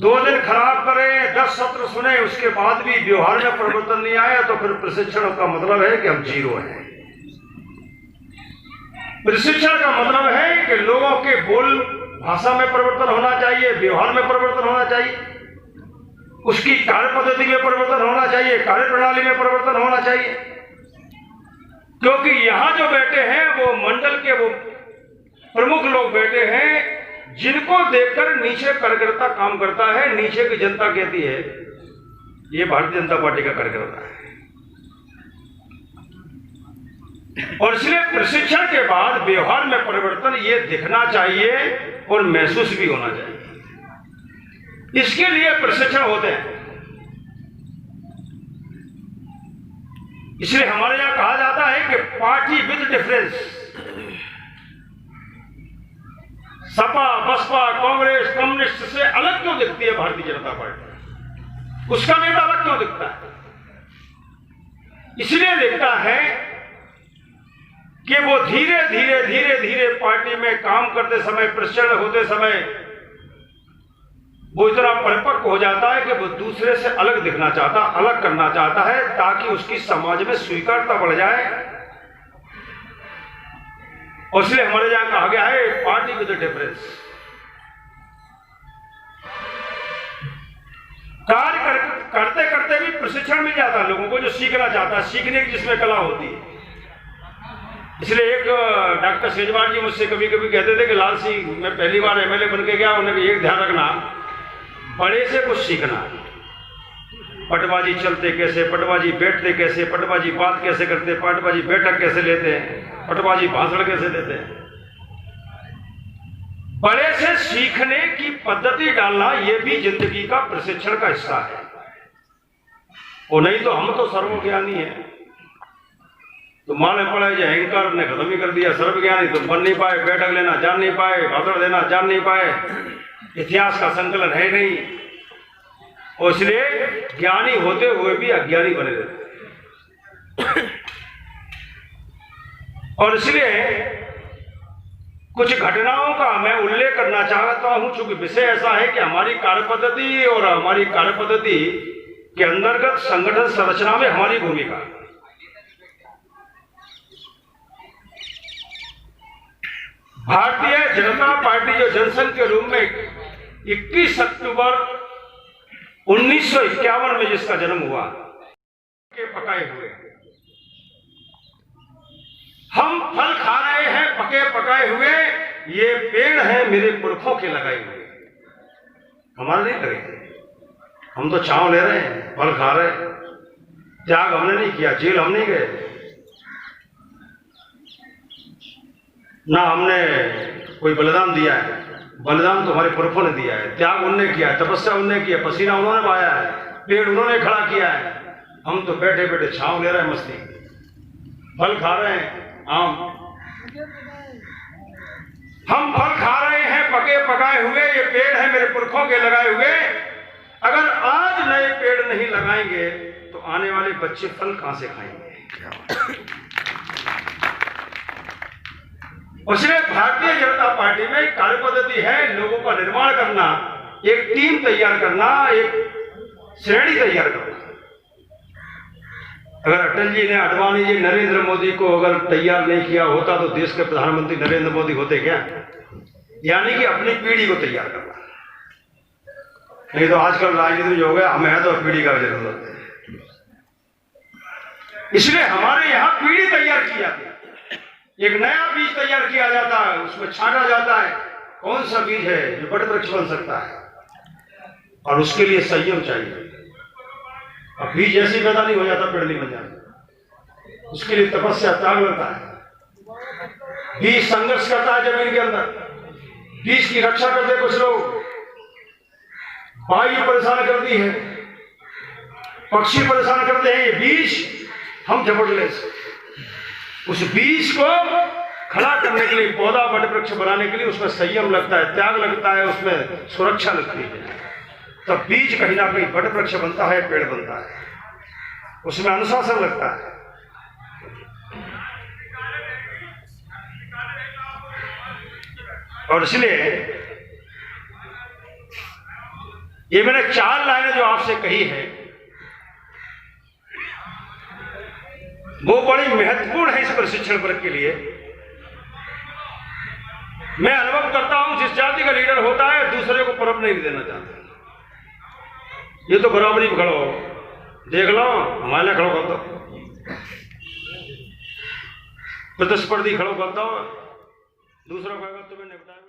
2 दिन खराब करे, 10 सत्र सुने, उसके बाद भी व्यवहार में परिवर्तन नहीं आया तो फिर प्रशिक्षण का मतलब है कि हम जीरो हैं। प्रशिक्षण का मतलब है कि लोगों के बोल भाषा में परिवर्तन होना चाहिए, व्यवहार में परिवर्तन होना चाहिए, उसकी कार्य पद्धति में परिवर्तन होना चाहिए, कार्य प्रणाली में परिवर्तन होना चाहिए। क्योंकि यहां जो बैठे हैं वो मंडल के वो प्रमुख लोग बैठे हैं जिनको देखकर नीचे कार्यकर्ता काम करता है। नीचे की जनता कहती है ये भारतीय जनता पार्टी का कार्यकर्ता है। और इसलिए प्रशिक्षण के बाद व्यवहार में परिवर्तन ये दिखना चाहिए और महसूस भी होना चाहिए। इसके लिए प्रशिक्षण होते हैं। इसलिए हमारे यहां कहा जाता है कि party with difference, Sapa, Basapa, Congress, communist से अलग क्यों दिखती है भारतीय जनता पार्टी? उसका नेता अलग क्यों दिखता है? इसलिए दिखता है कि वो धीरे धीरे धीरे धीरे पार्टी में काम करते समय, प्रशिक्षण होते समय वो इतना परिपक्व हो जाता है कि वो दूसरे से अलग दिखना चाहता, अलग करना चाहता है ताकि उसकी समाज में स्वीकारता बढ़ जाए। और इसलिए हमारे यहां कहा गया है पार्टी विद डिफरेंस। कार्य करते करते भी प्रशिक्षण मिल जाता है लोगों को, जो सीखना चाहता है, सीखने की जिसमें कला होती है। इसलिए एक डॉक्टर शेजवार जी मुझसे कभी कभी कहते थे कि लाल सिंह, मैं पहली बार एमएलए बन के गया, उन्होंने एक ध्यान रखना, बड़े से कुछ सीखना। पटवाजी चलते कैसे, पटवाजी बैठते कैसे, पटवाजी बात कैसे करते, पटवाजी बैठक कैसे लेते हैं, पटवाजी भाषण कैसे देते हैं। बड़े से सीखने की पद्धति डालना यह भी जिंदगी का प्रशिक्षण का हिस्सा है। और नहीं तो हम तो सर्वज्ञानी हैं, तो माने पड़ा जो अहंकार ने खत्म ही कर दिया। सर्वज्ञानी तो बन नहीं पाए, बैठक लेना जान नहीं पाए, भाषण देना जान नहीं पाए, इतिहास का संकलन है नहीं। और इसलिए ज्ञानी होते हुए भी अज्ञानी बने रहते। और इसलिए कुछ घटनाओं का मैं उल्लेख करना चाहता हूं, चूंकि विषय ऐसा है कि हमारी कार्यपद्धति और हमारी कार्यपद्धति के अंतर्गत संगठन संरचना में हमारी भूमिका। भारतीय जनता पार्टी जो जनसंघ के रूप में 21 अक्टूबर 1951 में जिसका जन्म हुआ, के पकाए हुए हम फल खा रहे हैं, पके पकाए हुए। ये पेड़ है मेरे पुरखों के लगाए हुए, हमारे नहीं लगे। हम तो छांव ले रहे हैं, फल खा रहे हैं। त्याग हमने नहीं किया, जेल हम नहीं गए, ना हमने कोई बलिदान दिया है। बलिदान तो हमारे पुरखों ने दिया है, त्याग उन्होंने किया है, तपस्या उन्होंने किया, पसीना उन्होंने बहाया है, पेड़ उन्होंने खड़ा किया है। हम तो बैठे बैठे छांव ले रहे हैं, मस्ती, फल खा रहे हैं। आम हम फल खा रहे हैं पके पकाए हुए। ये पेड़ है मेरे पुरखों के लगाए हुए। अगर आज नए पेड़ नहीं लगाएंगे तो आने वाले बच्चे फल कहां से खाएंगे? उसने भारतीय जनता पार्टी में कार्य पद्धति है लोगों का निर्माण करना, एक टीम तैयार करना, एक श्रेणी तैयार करना। अगर अटल जी ने, अडवाणी जी, नरेंद्र मोदी को अगर तैयार नहीं किया होता तो देश के प्रधानमंत्री नरेंद्र मोदी होते क्या? यानी कि अपनी पीढ़ी को तैयार करना। नहीं तो आजकल राजनीति में जो हो गया, हमें तो पीढ़ी का जरूरत है। इसलिए हमारे यहां पीढ़ी तैयार की जाती है, एक नया बीज तैयार किया जाता है, उसमें छांटा जाता है कौन सा बीज है जो बट वृक्ष बन सकता है। और उसके लिए संयम चाहिए। अब बीज ऐसे पैदा नहीं हो जाता, पेड़ नहीं बन जाता। उसके लिए तपस्या, त्याग लगता है। बीज संघर्ष करता है जमीन के अंदर, बीज की रक्षा करते कुछ लोग, वायु परेशान करती है, पक्षी परेशान करते हैं। ये बीज हम जबरदस्त उस बीज को खड़ा करने के लिए, पौधा बट वृक्ष बनाने के लिए उसमें संयम लगता है, त्याग लगता है, उसमें सुरक्षा लगती है। तब बीज कहीं ना कहीं बट वृक्ष बनता है, पेड़ बनता है, उसमें अनुशासन लगता है। और इसलिए ये मैंने 4 लाइनें जो आपसे कही है वो बड़ी महत्वपूर्ण है इस प्रशिक्षण वर्ग के लिए। मैं अनुभव करता हूं जिस जाति का लीडर होता है दूसरे को परम नहीं देना चाहता। ये तो बराबरी में खड़ो, देख लो हमारे खड़ो कर दो, प्रतिस्पर्धी खड़ो करता हो, दूसरों को तुम्हें नहीं बताया।